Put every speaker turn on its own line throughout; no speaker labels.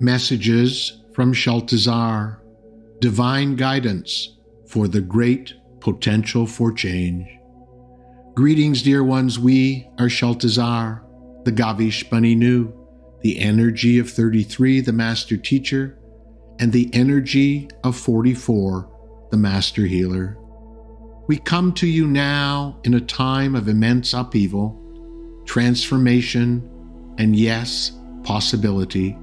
Messages from Shaltazar, divine guidance for the great potential for change. Greetings, dear ones. We are Shaltazar, the Gavish Banenu, the energy of 33, the Master Teacher, and the energy of 44, the Master Healer. We come to you now in a time of immense upheaval, transformation, and yes, possibility.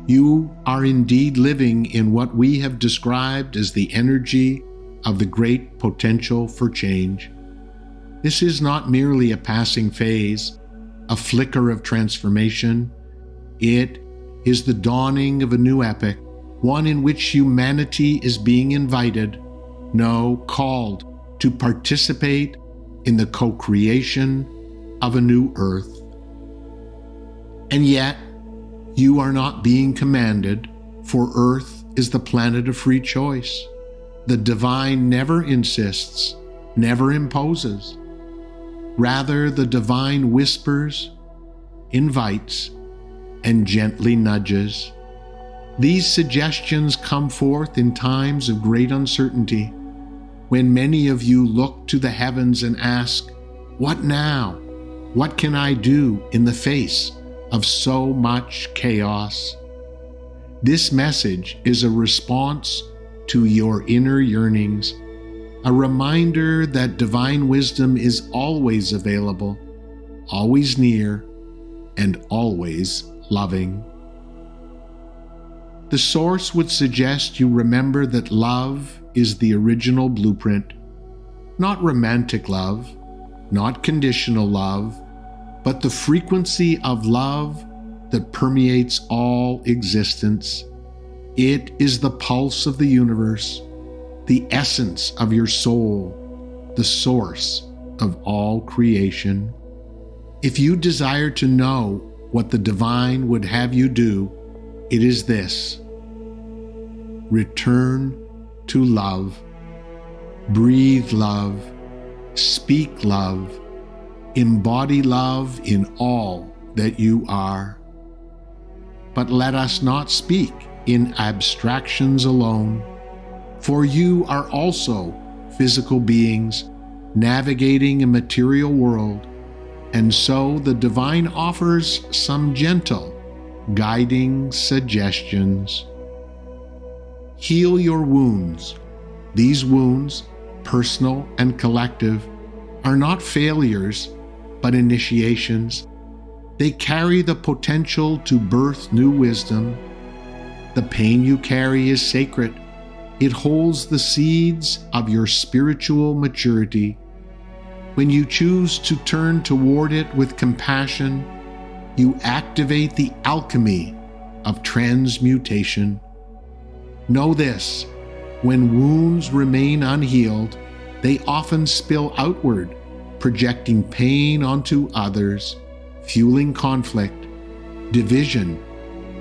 You are indeed living in what we have described as the energy of the great potential for change. This is not merely a passing phase, a flicker of transformation. It is the dawning of a new epoch, one in which humanity is being invited, no, called, to participate in the co-creation of a new earth. And yet, you are not being commanded, for Earth is the planet of free choice. The divine never insists, never imposes. Rather, the divine whispers, invites, and gently nudges. These suggestions come forth in times of great uncertainty, when many of you look to the heavens and ask, "What now? What can I do in the face of so much chaos?" This message is a response to your inner yearnings, a reminder that divine wisdom is always available, always near, and always loving. The source would suggest you remember that love is the original blueprint, not romantic love, not conditional love, but the frequency of love that permeates all existence. It is the pulse of the universe, the essence of your soul, the source of all creation. If you desire to know what the divine would have you do, it is this: return to love, breathe love, speak love, embody love in all that you are. But let us not speak in abstractions alone, for you are also physical beings navigating a material world, and so the divine offers some gentle, guiding suggestions. Heal your wounds. These wounds, personal and collective, are not failures, but initiations. They carry the potential to birth new wisdom. The pain you carry is sacred. It holds the seeds of your spiritual maturity. When you choose to turn toward it with compassion, you activate the alchemy of transmutation. Know this: when wounds remain unhealed, they often spill outward, projecting pain onto others, fueling conflict, division,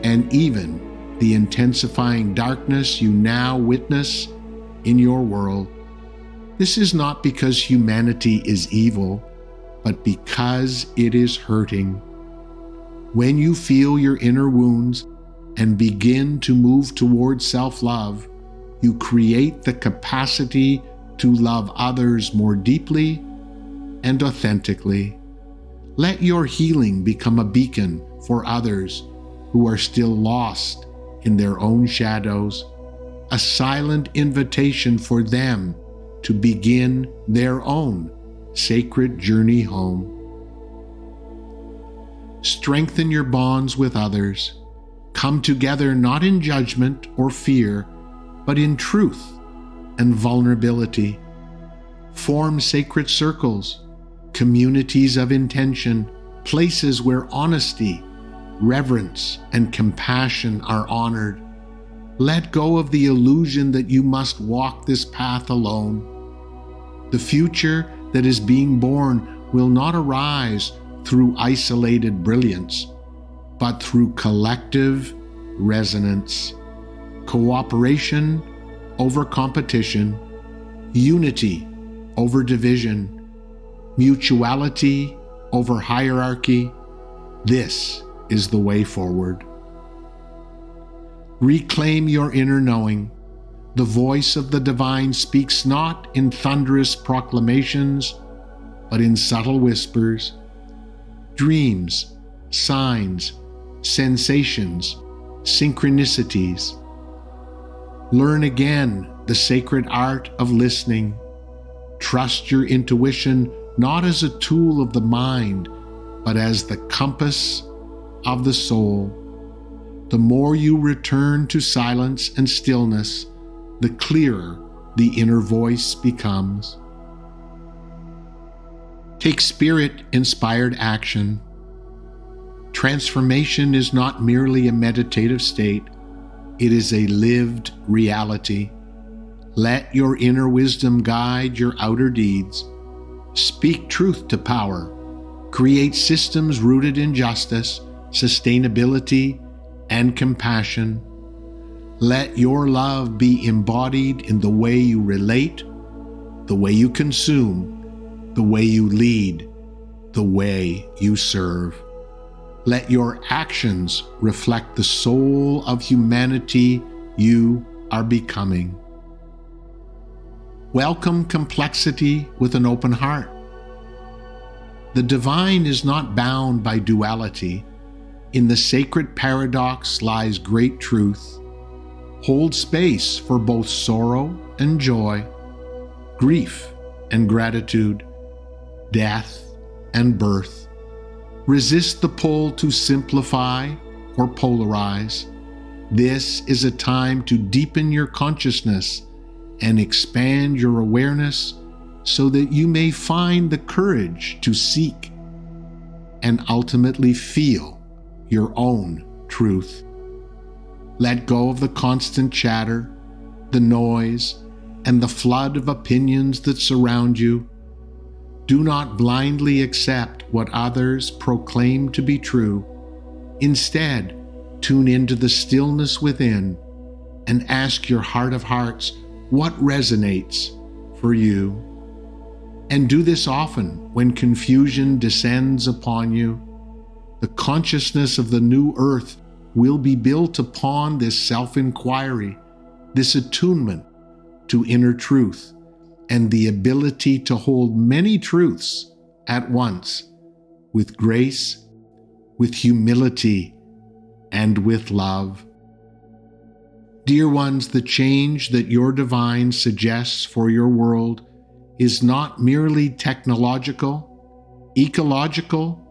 and even the intensifying darkness you now witness in your world. This is not because humanity is evil, but because it is hurting. When you feel your inner wounds and begin to move toward self-love, you create the capacity to love others more deeply and authentically. Let your healing become a beacon for others who are still lost in their own shadows, a silent invitation for them to begin their own sacred journey home. Strengthen your bonds with others. Come together not in judgment or fear, but in truth and vulnerability. Form sacred circles, communities of intention, places where honesty, reverence, and compassion are honored. Let go of the illusion that you must walk this path alone. The future that is being born will not arise through isolated brilliance, but through collective resonance, cooperation over competition, unity over division, mutuality over hierarchy. This is the way forward. Reclaim your inner knowing. The voice of the divine speaks not in thunderous proclamations, but in subtle whispers. Dreams, signs, sensations, synchronicities. Learn again the sacred art of listening. Trust your intuition not as a tool of the mind, but as the compass of the soul. The more you return to silence and stillness, the clearer the inner voice becomes. Take spirit-inspired action. Transformation is not merely a meditative state, it is a lived reality. Let your inner wisdom guide your outer deeds. Speak truth to power. Create systems rooted in justice, sustainability, and compassion. Let your love be embodied in the way you relate, the way you consume, the way you lead, the way you serve. Let your actions reflect the soul of humanity you are becoming. Welcome complexity with an open heart. The divine is not bound by duality. In the sacred paradox lies great truth. Hold space for both sorrow and joy, grief and gratitude, death and birth. Resist the pull to simplify or polarize. This is a time to deepen your consciousness and expand your awareness so that you may find the courage to seek and ultimately feel your own truth. Let go of the constant chatter, the noise, and the flood of opinions that surround you. Do not blindly accept what others proclaim to be true. Instead, tune into the stillness within and ask your heart of hearts what resonates for you. And do this often when confusion descends upon you. The consciousness of the new earth will be built upon this self-inquiry, this attunement to inner truth, and the ability to hold many truths at once, with grace, with humility, and with love. Dear ones, the change that your divine suggests for your world is not merely technological, ecological,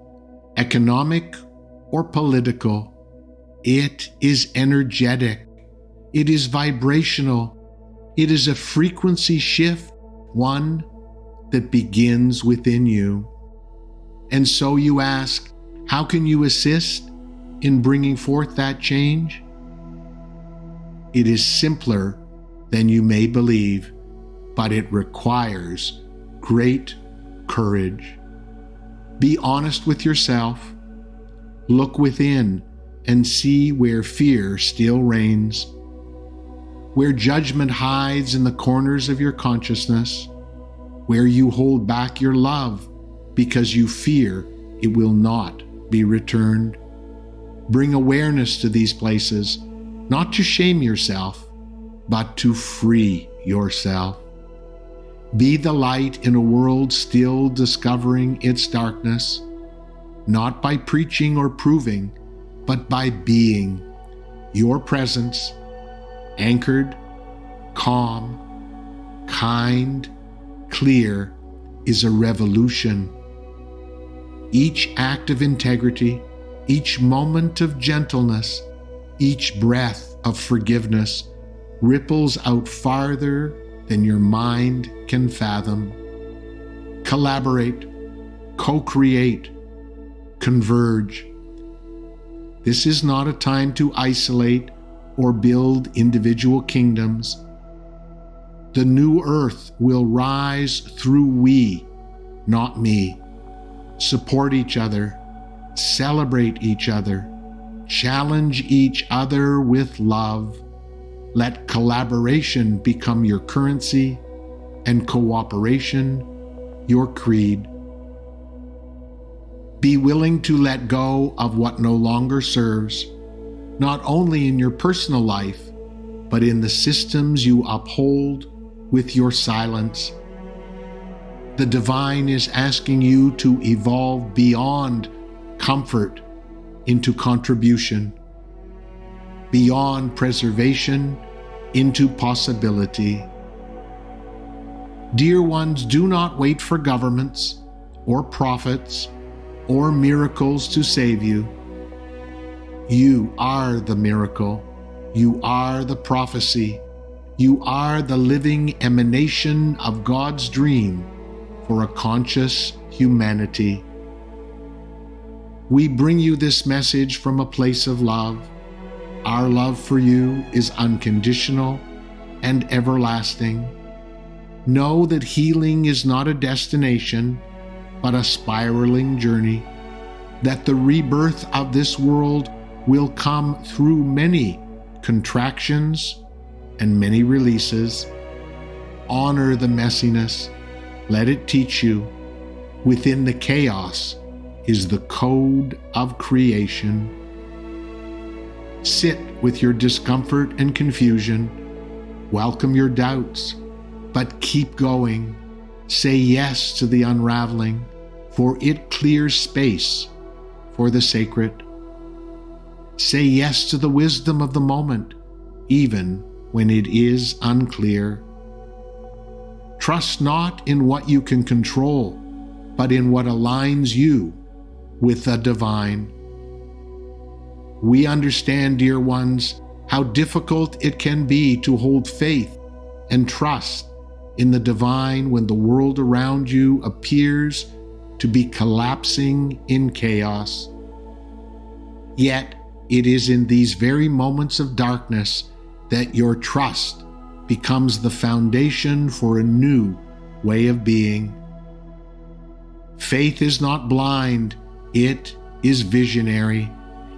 economic, or political. It is energetic. It is vibrational. It is a frequency shift, one that begins within you. And so you ask, how can you assist in bringing forth that change? It is simpler than you may believe, but it requires great courage. Be honest with yourself. Look within and see where fear still reigns, where judgment hides in the corners of your consciousness, where you hold back your love because you fear it will not be returned. Bring awareness to these places, not to shame yourself, but to free yourself. Be the light in a world still discovering its darkness, not by preaching or proving, but by being. Your presence, anchored, calm, kind, clear, is a revolution. Each act of integrity, each moment of gentleness, each breath of forgiveness ripples out farther than your mind can fathom. Collaborate, co-create, converge. This is not a time to isolate or build individual kingdoms. The new earth will rise through we, not me. Support each other, celebrate each other, challenge each other with love. Let collaboration become your currency and cooperation your creed. Be willing to let go of what no longer serves. not only in your personal life, but in the systems you uphold with your silence. The divine is asking you to evolve beyond comfort into contribution, beyond preservation into possibility. Dear ones, do not wait for governments or prophets or miracles to save you. You are the miracle. You are the prophecy. You are the living emanation of God's dream for a conscious humanity. We bring you this message from a place of love. Our love for you is unconditional and everlasting. Know that healing is not a destination, but a spiraling journey, that the rebirth of this world will come through many contractions and many releases. Honor the messiness. Let it teach you. Within the chaos is the code of creation. Sit with your discomfort and confusion. Welcome your doubts, but keep going. Say yes to the unraveling, for it clears space for the sacred. Say yes to the wisdom of the moment, even when it is unclear. Trust not in what you can control, but in what aligns you with the divine. We understand, dear ones, how difficult it can be to hold faith and trust in the divine when the world around you appears to be collapsing in chaos. Yet, it is in these very moments of darkness that your trust becomes the foundation for a new way of being. Faith is not blind, it is visionary.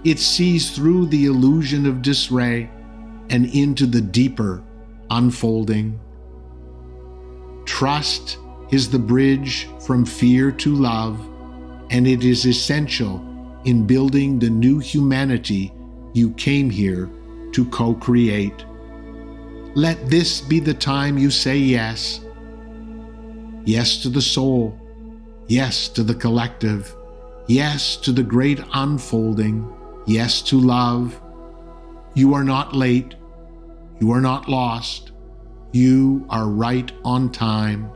It sees through the illusion of disarray and into the deeper unfolding. Trust is the bridge from fear to love, and it is essential in building the new humanity you came here to co-create. Let this be the time you say yes. Yes to the soul. Yes to the collective. Yes to the great unfolding. Yes to love. You are not late. You are not lost. You are right on time.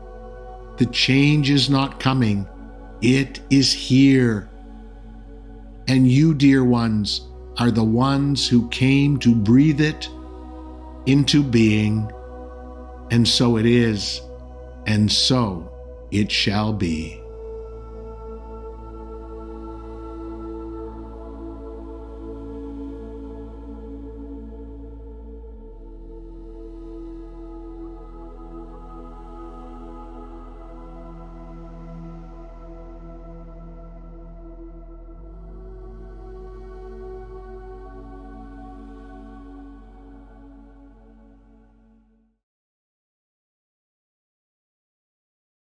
The change is not coming. It is here. And you, dear ones, are the ones who came to breathe it into being. And so it is, and so it shall be.